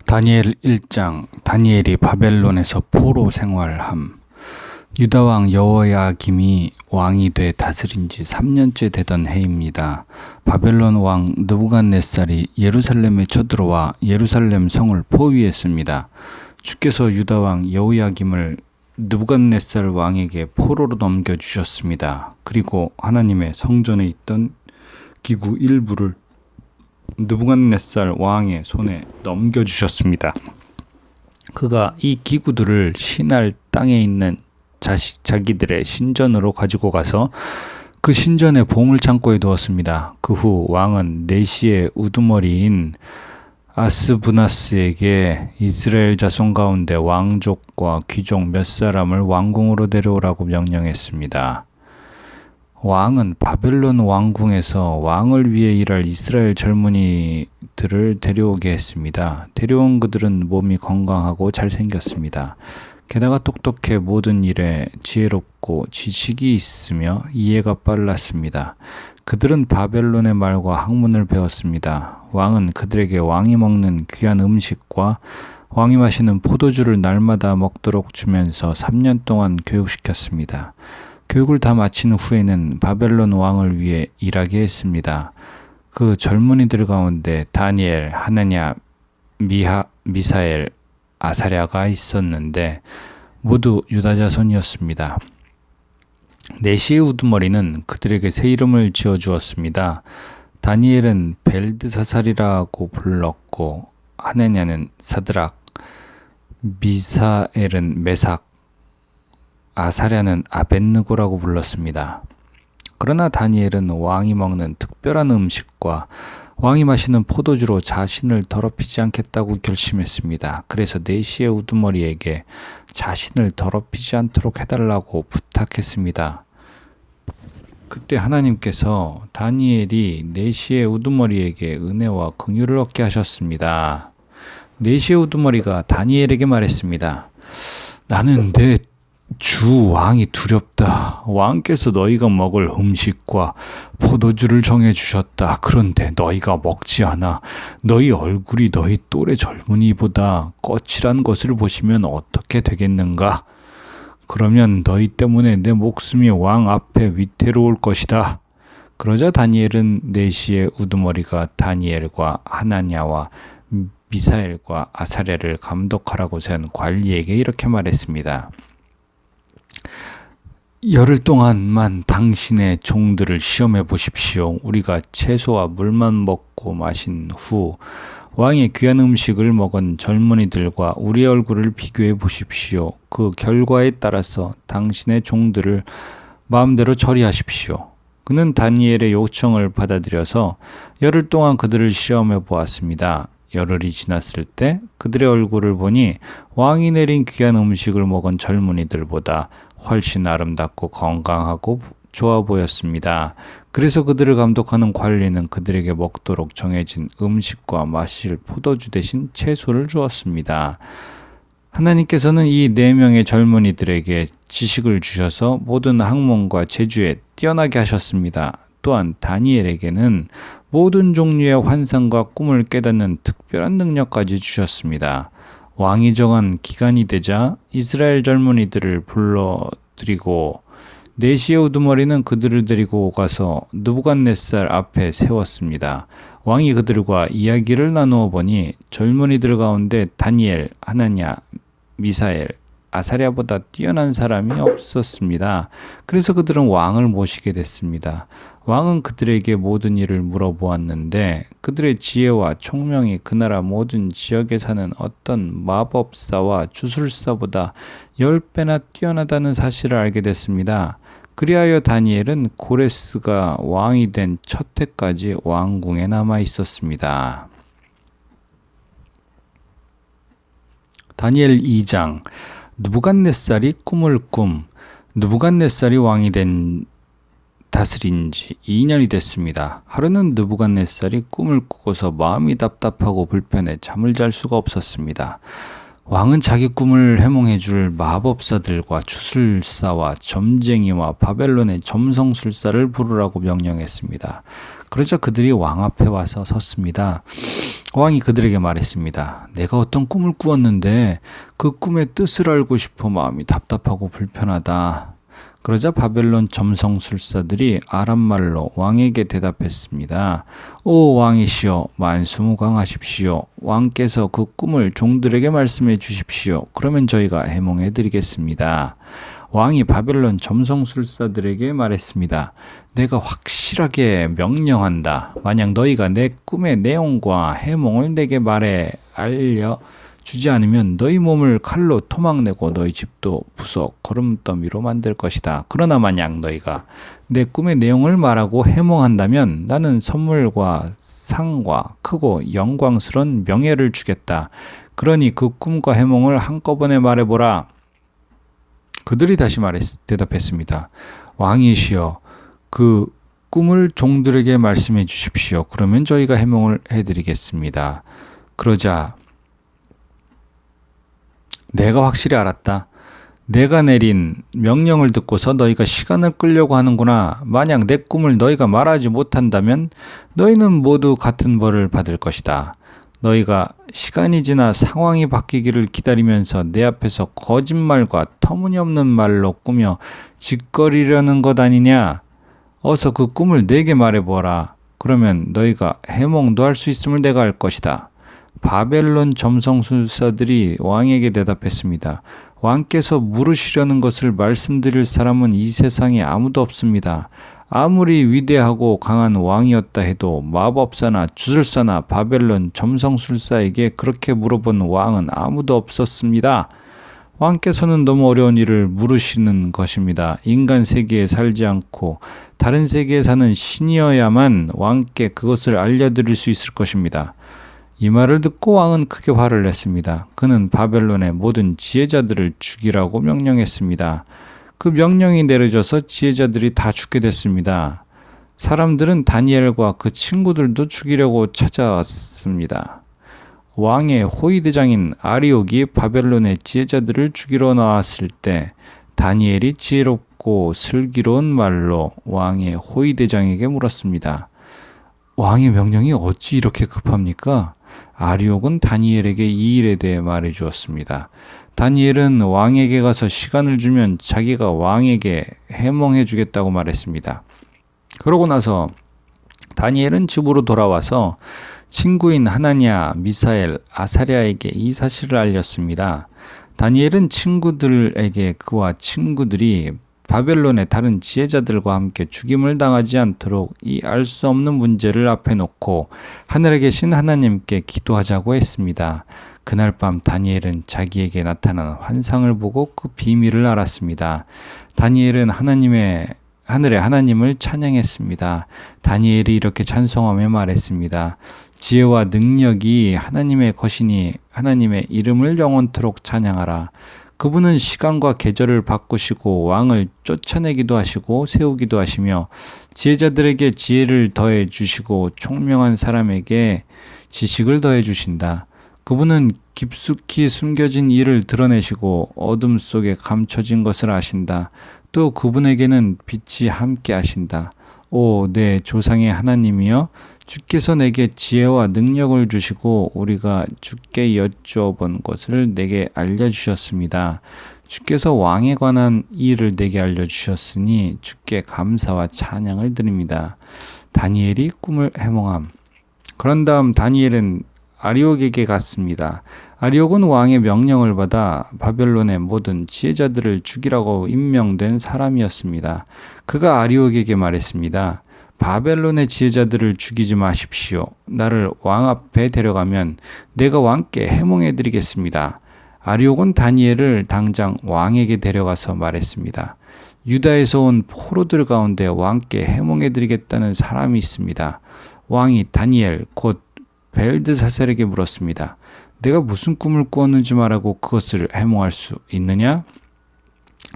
다니엘 1장. 다니엘이 바벨론에서 포로 생활함. 유다왕 여호야김이 왕이 돼 다스린 지 3년째 되던 해입니다. 바벨론 왕 느부갓네살이 예루살렘에 쳐들어와 예루살렘 성을 포위했습니다. 주께서 유다왕 여호야김을 느부갓네살 왕에게 포로로 넘겨주셨습니다. 그리고 하나님의 성전에 있던 기구 일부를 느부갓네살 왕의 손에 넘겨주셨습니다. 그가 이 기구들을 시날 땅에 있는 자기들의 신전으로 가지고 가서 그 신전의 보물창고에 두었습니다. 그 후 왕은 네시의 우두머리인 아스부나스에게 이스라엘 자손 가운데 왕족과 귀족 몇 사람을 왕궁으로 데려오라고 명령했습니다. 왕은 바벨론 왕궁에서 왕을 위해 일할 이스라엘 젊은이들을 데려오게 했습니다. 데려온 그들은 몸이 건강하고 잘생겼습니다. 게다가 똑똑해 모든 일에 지혜롭고 지식이 있으며 이해가 빨랐습니다. 그들은 바벨론의 말과 학문을 배웠습니다. 왕은 그들에게 왕이 먹는 귀한 음식과 왕이 마시는 포도주를 날마다 먹도록 주면서 3년 동안 교육시켰습니다. 교육을 다 마친 후에는 바벨론 왕을 위해 일하게 했습니다. 그 젊은이들 가운데 다니엘, 하나냐, 미사엘, 아사랴가 있었는데 모두 유다 자손이었습니다. 네시의 우두머리는 그들에게 새 이름을 지어주었습니다. 다니엘은 벨드사살이라고 불렀고 하나냐는 사드락, 미사엘은 메삭, 아사랴는 아벳느고라고 불렀습니다. 그러나 다니엘은 왕이 먹는 특별한 음식과 왕이 마시는 포도주로 자신을 더럽히지 않겠다고 결심했습니다. 그래서 네시의 우두머리에게 자신을 더럽히지 않도록 해달라고 부탁했습니다. 그때 하나님께서 다니엘이 네시의 우두머리에게 은혜와 긍휼을 얻게 하셨습니다. 네시의 우두머리가 다니엘에게 말했습니다. 나는 내 주 왕이 두렵다. 왕께서 너희가 먹을 음식과 포도주를 정해주셨다. 그런데 너희가 먹지 않아. 너희 얼굴이 너희 또래 젊은이보다 거칠한 것을 보시면 어떻게 되겠는가? 그러면 너희 때문에 내 목숨이 왕 앞에 위태로울 것이다. 그러자 다니엘은 네시의 우두머리가 다니엘과 하나냐와 미사엘과 아사랴를 감독하라고 세운 관리에게 이렇게 말했습니다. 열흘 동안만 당신의 종들을 시험해 보십시오. 우리가 채소와 물만 먹고 마신 후 왕의 귀한 음식을 먹은 젊은이들과 우리의 얼굴을 비교해 보십시오. 그 결과에 따라서 당신의 종들을 마음대로 처리하십시오. 그는 다니엘의 요청을 받아들여서 열흘 동안 그들을 시험해 보았습니다. 열흘이 지났을 때 그들의 얼굴을 보니 왕이 내린 귀한 음식을 먹은 젊은이들보다 훨씬 아름답고 건강하고 좋아 보였습니다. 그래서 그들을 감독하는 관리는 그들에게 먹도록 정해진 음식과 마실 포도주 대신 채소를 주었습니다. 하나님께서는 이 4명의 젊은이들에게 지식을 주셔서 모든 학문과 재주에 뛰어나게 하셨습니다. 또한 다니엘에게는 모든 종류의 환상과 꿈을 깨닫는 특별한 능력까지 주셨습니다. 왕이 정한 기간이 되자 이스라엘 젊은이들을 불러들이고 네시의 우두머리는 그들을 데리고 가서 느부갓네살 앞에 세웠습니다. 왕이 그들과 이야기를 나누어 보니 젊은이들 가운데 다니엘, 하나냐, 미사엘, 아사랴보다 뛰어난 사람이 없었습니다. 그래서 그들은 왕을 모시게 됐습니다. 왕은 그들에게 모든 일을 물어보았는데 그들의 지혜와 총명이 그 나라 모든 지역에 사는 어떤 마법사와 주술사보다 10배나 뛰어나다는 사실을 알게 됐습니다. 그리하여 다니엘은 고레스가 왕이 된 첫 해까지 왕궁에 남아 있었습니다. 다니엘 2장. 느부갓네살이 꿈을 느부갓네살이 왕이 된 다스린 지 2년이 됐습니다. 하루는 느부갓네살이 꿈을 꾸고서 마음이 답답하고 불편해 잠을 잘 수가 없었습니다. 왕은 자기 꿈을 해몽해 줄 마법사들과 주술사와 점쟁이와 바벨론의 점성술사를 부르라고 명령했습니다. 그러자 그들이 왕 앞에 와서 섰습니다. 왕이 그들에게 말했습니다. 내가 어떤 꿈을 꾸었는데 그 꿈의 뜻을 알고 싶어 마음이 답답하고 불편하다. 그러자 바벨론 점성술사들이 아람말로 왕에게 대답했습니다. 오 왕이시여, 만수무강하십시오. 왕께서 그 꿈을 종들에게 말씀해 주십시오. 그러면 저희가 해몽해 드리겠습니다. 왕이 바벨론 점성술사들에게 말했습니다. 내가 확실하게 명령한다. 만약 너희가 내 꿈의 내용과 해몽을 내게 말해 알려주지 않으면 너희 몸을 칼로 토막내고 너희 집도 부숴 거름더미로 만들 것이다. 그러나 만약 너희가 내 꿈의 내용을 말하고 해몽한다면 나는 선물과 상과 크고 영광스러운 명예를 주겠다. 그러니 그 꿈과 해몽을 한꺼번에 말해보라. 그들이 다시 대답했습니다. 왕이시여, 그 꿈을 종들에게 말씀해 주십시오. 그러면 저희가 해몽을 해드리겠습니다. 그러자 내가 확실히 알았다. 내가 내린 명령을 듣고서 너희가 시간을 끌려고 하는구나. 만약 내 꿈을 너희가 말하지 못한다면 너희는 모두 같은 벌을 받을 것이다. 너희가 시간이 지나 상황이 바뀌기를 기다리면서 내 앞에서 거짓말과 터무니없는 말로 꾸며 짓거리려는 것 아니냐? 어서 그 꿈을 내게 말해보라. 그러면 너희가 해몽도 할 수 있음을 내가 알 것이다. 바벨론 점성술사들이 왕에게 대답했습니다. 왕께서 물으시려는 것을 말씀드릴 사람은 이 세상에 아무도 없습니다. 아무리 위대하고 강한 왕이었다 해도 마법사나 주술사나 바벨론 점성술사에게 그렇게 물어본 왕은 아무도 없었습니다. 왕께서는 너무 어려운 일을 물으시는 것입니다. 인간 세계에 살지 않고 다른 세계에 사는 신이어야만 왕께 그것을 알려드릴 수 있을 것입니다. 이 말을 듣고 왕은 크게 화를 냈습니다. 그는 바벨론의 모든 지혜자들을 죽이라고 명령했습니다. 그 명령이 내려져서 지혜자들이 다 죽게 됐습니다. 사람들은 다니엘과 그 친구들도 죽이려고 찾아왔습니다. 왕의 호위대장인 아리옥이 바벨론의 지혜자들을 죽이러 나왔을 때 다니엘이 지혜롭고 슬기로운 말로 왕의 호위대장에게 물었습니다. 왕의 명령이 어찌 이렇게 급합니까? 아리옥은 다니엘에게 이 일에 대해 말해 주었습니다. 다니엘은 왕에게 가서 시간을 주면 자기가 왕에게 해몽해 주겠다고 말했습니다. 그러고 나서 다니엘은 집으로 돌아와서 친구인 하나냐, 미사엘, 아사랴에게 이 사실을 알렸습니다. 다니엘은 친구들에게 그와 친구들이 바벨론의 다른 지혜자들과 함께 죽임을 당하지 않도록 이 알 수 없는 문제를 앞에 놓고 하늘에 계신 하나님께 기도하자고 했습니다. 그날 밤 다니엘은 자기에게 나타난 환상을 보고 그 비밀을 알았습니다. 다니엘은 하늘의 하나님을 찬양했습니다. 다니엘이 이렇게 찬송하며 말했습니다. 지혜와 능력이 하나님의 것이니 하나님의 이름을 영원토록 찬양하라. 그분은 시간과 계절을 바꾸시고 왕을 쫓아내기도 하시고 세우기도 하시며 지혜자들에게 지혜를 더해 주시고 총명한 사람에게 지식을 더해 주신다. 그분은 깊숙이 숨겨진 일을 드러내시고 어둠 속에 감춰진 것을 아신다. 또 그분에게는 빛이 함께 하신다. 오, 내 조상의 하나님이여, 주께서 내게 지혜와 능력을 주시고 우리가 주께 여쭈어 본 것을 내게 알려주셨습니다. 주께서 왕에 관한 일을 내게 알려주셨으니 주께 감사와 찬양을 드립니다. 다니엘이 꿈을 해몽함. 그런 다음 다니엘은 아리옥에게 갔습니다. 아리옥은 왕의 명령을 받아 바벨론의 모든 지혜자들을 죽이라고 임명된 사람이었습니다. 그가 아리옥에게 말했습니다. 바벨론의 지혜자들을 죽이지 마십시오. 나를 왕 앞에 데려가면 내가 왕께 해몽해 드리겠습니다. 아리옥은 다니엘을 당장 왕에게 데려가서 말했습니다. 유다에서 온 포로들 가운데 왕께 해몽해 드리겠다는 사람이 있습니다. 왕이 다니엘 곧 벨드사살에게 물었습니다. 내가 무슨 꿈을 꾸었는지 말하고 그것을 해몽할 수 있느냐?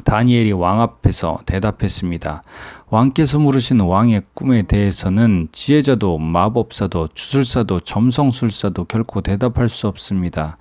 다니엘이 왕 앞에서 대답했습니다. 왕께서 물으신 왕의 꿈에 대해서는 지혜자도 마법사도 주술사도 점성술사도 결코 대답할 수 없습니다.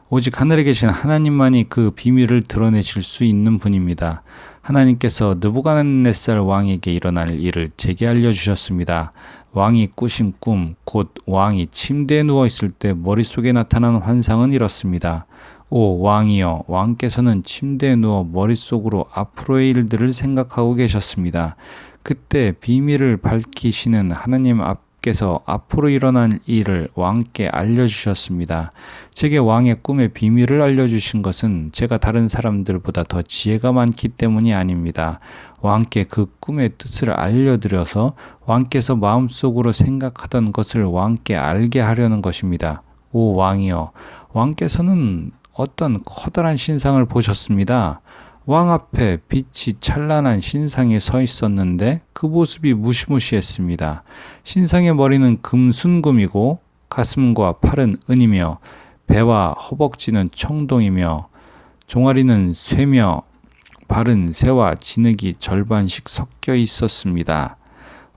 오직 하늘에 계신 하나님만이 그 비밀을 드러내실 수 있는 분입니다. 하나님께서 느부갓네살 왕에게 일어날 일을 제게 알려주셨습니다. 왕이 꾸신 꿈, 곧 왕이 침대에 누워있을 때 머릿속에 나타난 환상은 이렇습니다. 오 왕이여, 왕께서는 침대에 누워 머릿속으로 앞으로의 일들을 생각하고 계셨습니다. 그때 비밀을 밝히시는 하나님 앞께서 앞으로 일어날 일을 왕께 알려주셨습니다. 제게 왕의 꿈의 비밀을 알려주신 것은 제가 다른 사람들보다 더 지혜가 많기 때문이 아닙니다. 왕께 그 꿈의 뜻을 알려드려서 왕께서 마음속으로 생각하던 것을 왕께 알게 하려는 것입니다. 오 왕이여, 왕께서는 어떤 커다란 신상을 보셨습니다. 왕 앞에 빛이 찬란한 신상이 서 있었는데 그 모습이 무시무시했습니다. 신상의 머리는 금순금이고 가슴과 팔은 은이며 배와 허벅지는 청동이며 종아리는 쇠며 발은 새와 진흙이 절반씩 섞여 있었습니다.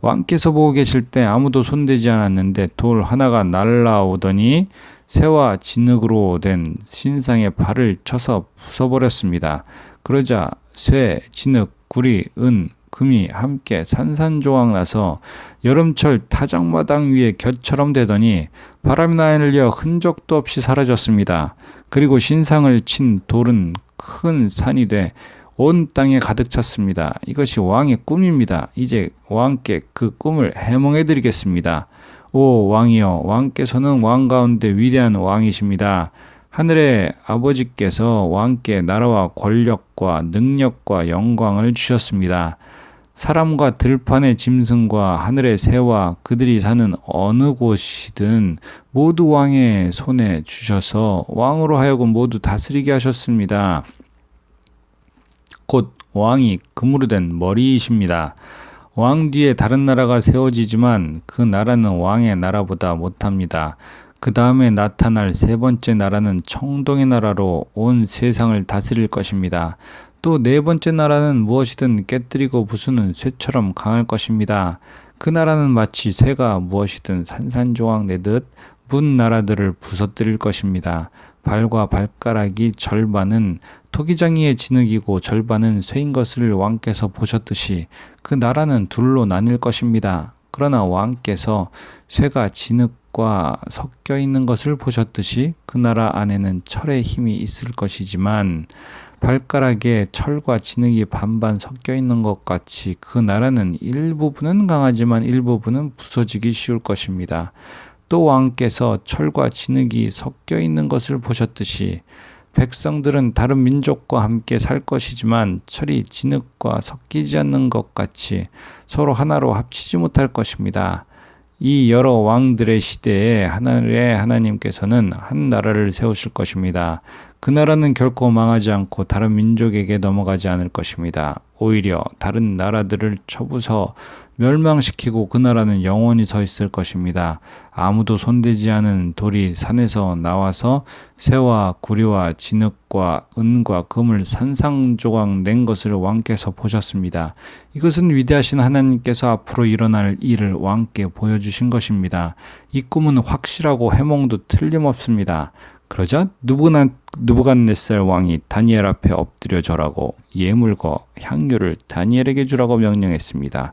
왕께서 보고 계실 때 아무도 손대지 않았는데 돌 하나가 날라오더니 새와 진흙으로 된 신상의 발을 쳐서 부숴버렸습니다. 그러자 쇠, 진흙, 구리, 은, 금이 함께 산산조각 나서 여름철 타작마당 위에 곁처럼 되더니 바람이 날려 흔적도 없이 사라졌습니다. 그리고 신상을 친 돌은 큰 산이 돼 온 땅에 가득 찼습니다. 이것이 왕의 꿈입니다. 이제 왕께 그 꿈을 해몽해 드리겠습니다. 오 왕이여, 왕께서는 왕 가운데 위대한 왕이십니다. 하늘의 아버지께서 왕께 나라와 권력과 능력과 영광을 주셨습니다. 사람과 들판의 짐승과 하늘의 새와 그들이 사는 어느 곳이든 모두 왕의 손에 주셔서 왕으로 하여금 모두 다스리게 하셨습니다. 곧 왕이 금으로 된 머리이십니다. 왕 뒤에 다른 나라가 세워지지만 그 나라는 왕의 나라보다 못합니다. 그 다음에 나타날 세 번째 나라는 청동의 나라로 온 세상을 다스릴 것입니다. 또 네 번째 나라는 무엇이든 깨뜨리고 부수는 쇠처럼 강할 것입니다. 그 나라는 마치 쇠가 무엇이든 산산조각 내듯 문 나라들을 부서뜨릴 것입니다. 발과 발가락이 절반은 토기장이의 진흙이고 절반은 쇠인 것을 왕께서 보셨듯이 그 나라는 둘로 나뉠 것입니다. 그러나 왕께서 쇠가 진흙과 섞여 있는 것을 보셨듯이 그 나라 안에는 철의 힘이 있을 것이지만 발가락에 철과 진흙이 반반 섞여 있는 것 같이 그 나라는 일부분은 강하지만 일부분은 부서지기 쉬울 것입니다. 또 왕께서 철과 진흙이 섞여 있는 것을 보셨듯이 백성들은 다른 민족과 함께 살 것이지만 철이 진흙과 섞이지 않는 것 같이 서로 하나로 합치지 못할 것입니다. 이 여러 왕들의 시대에 하늘의 하나님께서는 한 나라를 세우실 것입니다. 그 나라는 결코 망하지 않고 다른 민족에게 넘어가지 않을 것입니다. 오히려 다른 나라들을 쳐부숴 멸망시키고 그 나라는 영원히 서 있을 것입니다. 아무도 손대지 않은 돌이 산에서 나와서 쇠와 구리와 진흙과 은과 금을 산산조각 낸 것을 왕께서 보셨습니다. 이것은 위대하신 하나님께서 앞으로 일어날 일을 왕께 보여주신 것입니다. 이 꿈은 확실하고 해몽도 틀림없습니다. 그러자 느부갓네살 왕이 다니엘 앞에 엎드려 절하고 예물과 향유를 다니엘에게 주라고 명령했습니다.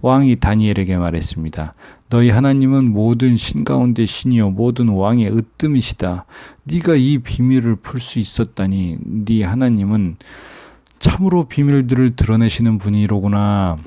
왕이 다니엘에게 말했습니다. 너희 하나님은 모든 신 가운데 신이요 모든 왕의 으뜸이시다. 네가 이 비밀을 풀 수 있었다니 네 하나님은 참으로 비밀들을 드러내시는 분이로구나.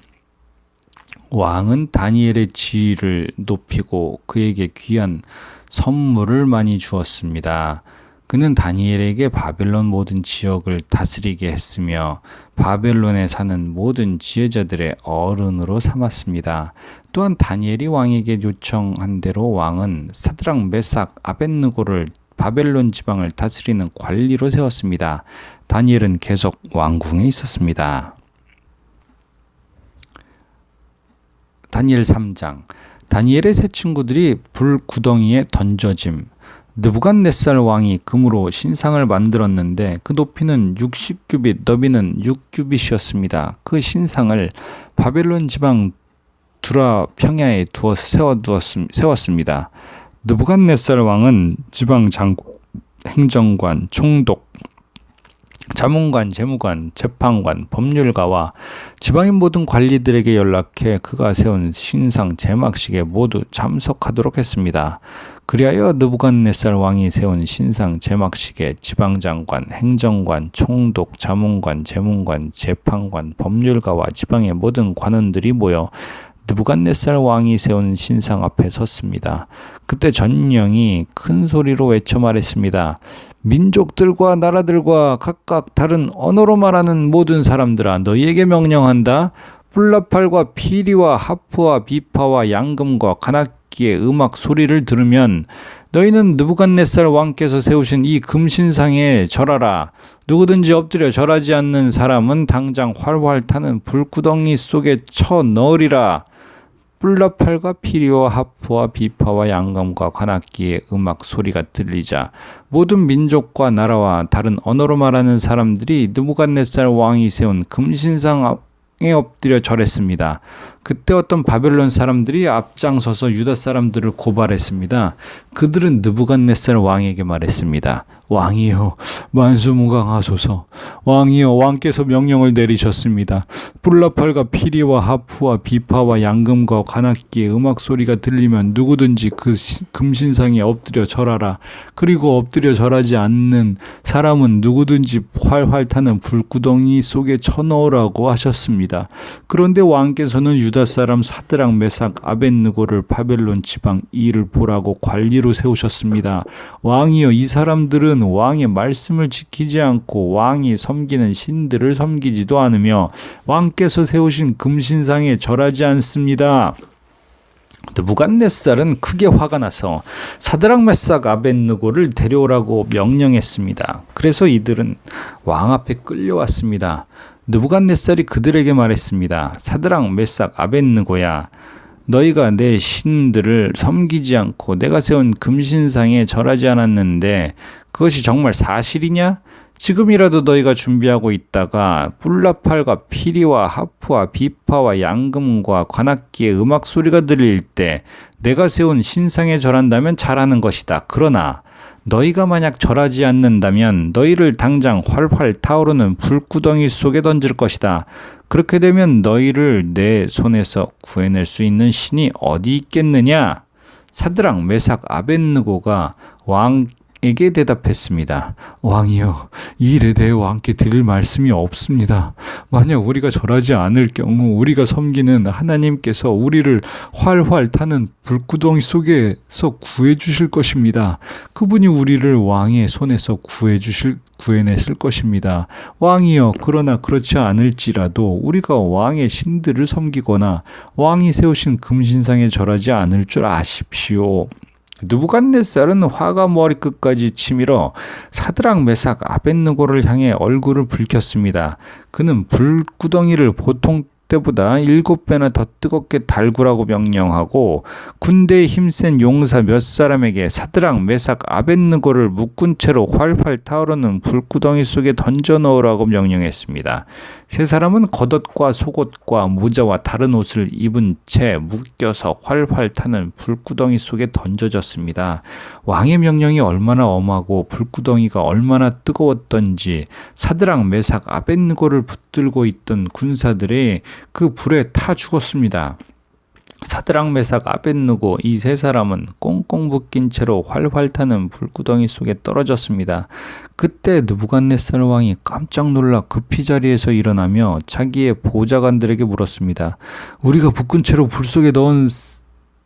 왕은 다니엘의 지위를 높이고 그에게 귀한 선물을 많이 주었습니다. 그는 다니엘에게 바벨론 모든 지역을 다스리게 했으며 바벨론에 사는 모든 지혜자들의 어른으로 삼았습니다. 또한 다니엘이 왕에게 요청한 대로 왕은 사드락, 메삭, 아벳느고를 바벨론 지방을 다스리는 관리로 세웠습니다. 다니엘은 계속 왕궁에 있었습니다. 다니엘 3장. 다니엘의 세 친구들이 불 구덩이에 던져짐. 느부갓네살 왕이 금으로 신상을 만들었는데 그 높이는 60규빗, 너비는 6규빗이었습니다. 그 신상을 바벨론 지방 두라 평야에 세웠습니다. 느부갓네살 왕은 지방 장군, 행정관, 총독, 자문관, 재무관, 재판관, 법률가와 지방의 모든 관리들에게 연락해 그가 세운 신상 제막식에 모두 참석하도록 했습니다. 그리하여 느부갓네살 왕이 세운 신상 제막식에 지방장관, 행정관, 총독, 자문관, 재문관, 재판관, 법률가와 지방의 모든 관원들이 모여 느부갓네살 왕이 세운 신상 앞에 섰습니다. 그때 전령이 큰 소리로 외쳐 말했습니다. 민족들과 나라들과 각각 다른 언어로 말하는 모든 사람들아, 너희에게 명령한다. 뿔나팔과 피리와 하프와 비파와 양금과 관악기의 음악 소리를 들으면 너희는 느부갓네살 왕께서 세우신 이 금신상에 절하라. 누구든지 엎드려 절하지 않는 사람은 당장 활활 타는 불구덩이 속에 쳐 넣으리라. 뿔나팔과 피리와 하프와 비파와 양금과 관악기의 음악 소리가 들리자 모든 민족과 나라와 다른 언어로 말하는 사람들이 느부갓네살 왕이 세운 금신상에 엎드려 절했습니다. 그때 어떤 바벨론 사람들이 앞장서서 유다 사람들을 고발했습니다. 그들은 느부갓네살 왕에게 말했습니다. 왕이여, 만수무강하소서. 왕이여, 왕께서 명령을 내리셨습니다. 뿔나팔과 피리와 하프와 비파와 양금과 관악기의 음악 소리가 들리면 누구든지 그 금신상에 엎드려 절하라. 그리고 엎드려 절하지 않는 사람은 누구든지 활활 타는 불구덩이 속에 쳐넣으라고 하셨습니다. 그런데 왕께서는 유다 사람 사드락, 메삭, 아벳느고를 바벨론 지방 일을 보라고 관리로 세우셨습니다. 왕이여, 이 사람들은 왕의 말씀을 지키지 않고 왕이 섬기는 신들을 섬기지도 않으며 왕께서 세우신 금신상에 절하지 않습니다. 느부갓네살은 크게 화가 나서 사드락, 메삭, 아벳느고를 데려오라고 명령했습니다. 그래서 이들은 왕 앞에 끌려왔습니다. 느부갓네살이 그들에게 말했습니다. 사드락, 메삭, 아벳느고야, 너희가 내 신들을 섬기지 않고 내가 세운 금신상에 절하지 않았는데 그것이 정말 사실이냐? 지금이라도 너희가 준비하고 있다가 뿔나팔과 피리와 하프와 비파와 양금과 관악기의 음악 소리가 들릴 때 내가 세운 신상에 절한다면 잘하는 것이다. 그러나 너희가 만약 절하지 않는다면 너희를 당장 활활 타오르는 불구덩이 속에 던질 것이다. 그렇게 되면 너희를 내 손에서 구해낼 수 있는 신이 어디 있겠느냐? 사드락, 메삭, 아벳느고가 왕에게 대답했습니다. 왕이여, 이 일에 대해 왕께 드릴 말씀이 없습니다. 만약 우리가 절하지 않을 경우 우리가 섬기는 하나님께서 우리를 활활 타는 불구덩이 속에서 구해주실 것입니다. 그분이 우리를 왕의 손에서 구해내실 것입니다. 왕이여, 그러나 그렇지 않을지라도 우리가 왕의 신들을 섬기거나 왕이 세우신 금신상에 절하지 않을 줄 아십시오. 느부갓네살은 화가 머리끝까지 치밀어 사드락, 메삭, 아벳느고를 향해 얼굴을 붉혔습니다. 그는 불구덩이를 보통 때보다 7배나 더 뜨겁게 달구라고 명령하고 군대에 힘센 용사 몇 사람에게 사드락, 메삭, 아벳느고를 묶은 채로 활활 타오르는 불구덩이 속에 던져 넣으라고 명령했습니다. 세 사람은 겉옷과 속옷과 모자와 다른 옷을 입은 채 묶여서 활활 타는 불구덩이 속에 던져졌습니다. 왕의 명령이 얼마나 엄하고 불구덩이가 얼마나 뜨거웠던지 사드락, 메삭, 아벳느고를 붙들고 있던 군사들이 그 불에 타 죽었습니다. 사드락, 메삭, 아벳느고 이 세 사람은 꽁꽁 묶인 채로 활활 타는 불구덩이 속에 떨어졌습니다. 그때 느부갓네살 왕이 깜짝 놀라 급히 자리에서 일어나며 자기의 보좌관들에게 물었습니다. 우리가 묶은 채로 불 속에 넣은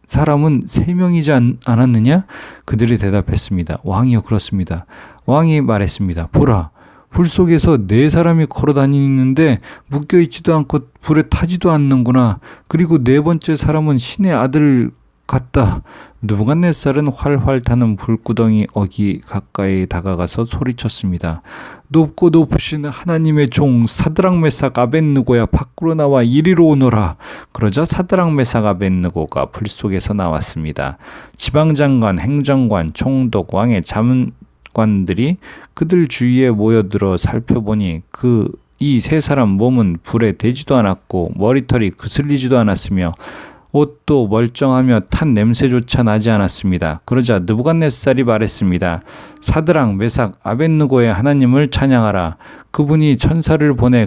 사람은 3명이지 않았느냐? 그들이 대답했습니다. 왕이여, 그렇습니다. 왕이 말했습니다. 보라, 불 속에서 4사람이 걸어 다니는데 묶여있지도 않고 불에 타지도 않는구나. 그리고 4번째 사람은 신의 아들과 갔다. 느부갓네살은 활활 타는 불구덩이 어기 가까이 다가가서 소리쳤습니다. 높고 높으신 하나님의 종 사드락 메삭 아벳느고야, 밖으로 나와 이리로 오너라. 그러자 사드락 메삭 아벳느고가 불 속에서 나왔습니다. 지방장관, 행정관, 총독, 왕의 자문관들이 그들 주위에 모여들어 살펴보니 이 세 사람 몸은 불에 대지도 않았고 머리털이 그슬리지도 않았으며 옷도 멀쩡하며 탄 냄새조차 나지 않았습니다. 그러자 느부갓네살이 말했습니다. 사드락, 메삭, 아벳느고의 하나님을 찬양하라. 그분이 천사를 보내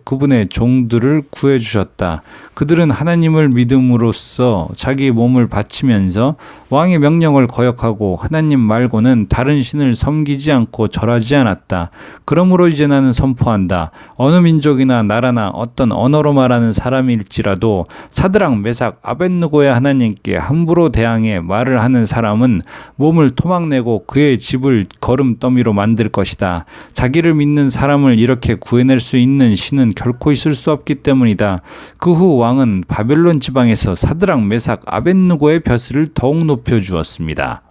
그분의 종들을 구해주셨다. 그들은 하나님을 믿음으로써 자기 몸을 바치면서 왕의 명령을 거역하고 하나님 말고는 다른 신을 섬기지 않고 절하지 않았다. 그러므로 이제 나는 선포한다. 어느 민족이나 나라나 어떤 언어로 말하는 사람일지라도 사드락, 메삭, 아벳느고의 하나님께 함부로 대항해 말을 하는 사람은 몸을 토막내고 그의 집을 거름더미로 만들 것이다. 자기를 믿는 사람을 이렇게 구해낼 수 있는 신은 결코 있을 수 없기 때문이다. 그 후 왕은 바벨론 지방에서 사드락, 메삭, 아벳느고의 벼슬을 더욱 높여주었습니다.